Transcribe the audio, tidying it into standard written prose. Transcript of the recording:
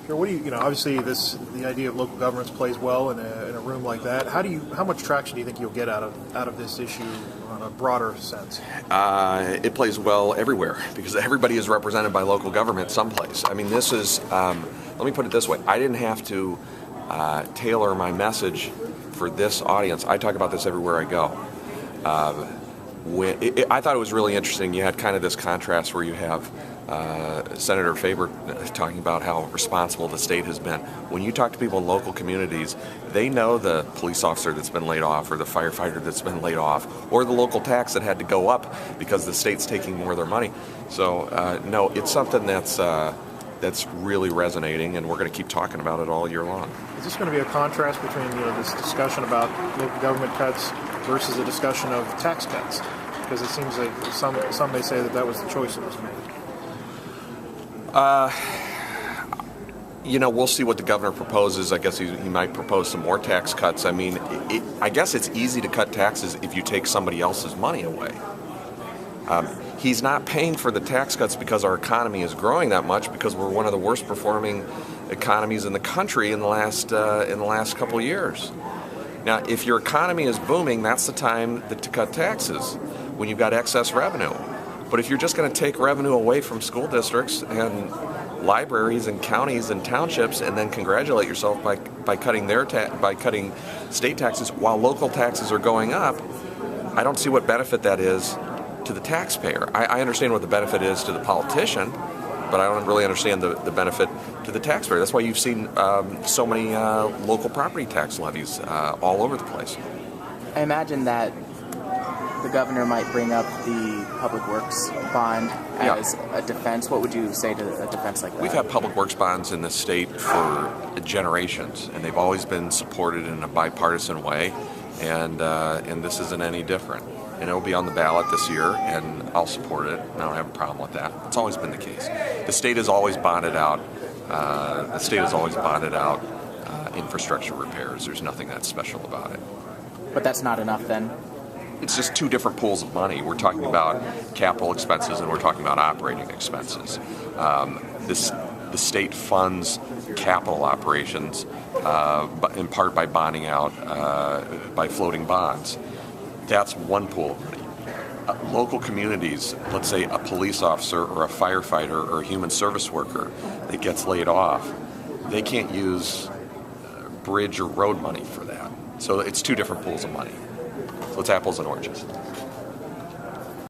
Sure. What do you obviously the idea of local governments plays well in a room like that. How much traction do you think you'll get out of this issue on a broader sense? It plays well everywhere because everybody is represented by local government someplace. I mean, this is, let me put it this way. I didn't have to tailor my message for this audience. I talk about this everywhere I go. I thought it was really interesting. You had kind of this contrast where you have Senator Faber talking about how responsible the state has been. When you talk to people in local communities, they know the police officer that's been laid off or the firefighter that's been laid off or the local tax that had to go up because the state's taking more of their money. So, no, it's something that's really resonating, and we're going to keep talking about it all year long. Is this going to be a contrast between this discussion about local government cuts versus a discussion of tax cuts? Because it seems like some may say that was the choice that was made. We'll see what the governor proposes. I guess he might propose some more tax cuts. I mean, I guess it's easy to cut taxes if you take somebody else's money away. He's not paying for the tax cuts because our economy is growing that much, because we're one of the worst performing economies in the country in the last couple of years. Now, if your economy is booming, that's the time to cut taxes, when you've got excess revenue. But if you're just going to take revenue away from school districts and libraries and counties and townships and then congratulate yourself by cutting cutting state taxes while local taxes are going up, I don't see what benefit that is to the taxpayer. I understand what the benefit is to the politician, but I don't really understand the benefit to the taxpayer. That's why you've seen so many local property tax levies all over the place. I imagine that the governor might bring up the public works bond as a defense. What would you say to a defense like that? We've had public works bonds in the state for generations, and they've always been supported in a bipartisan way, and this isn't any different. And it'll be on the ballot this year, and I'll support it. I don't have a problem with that. It's always been the case. The state has always bonded out. Infrastructure repairs. There's nothing that special about it. But that's not enough, then. It's just two different pools of money. We're talking about capital expenses and we're talking about operating expenses. The state funds capital operations, in part by bonding out, by floating bonds. That's one pool of money. Local communities, let's say a police officer or a firefighter or a human service worker that gets laid off, they can't use bridge or road money for that. So it's two different pools of money. So it's apples and oranges.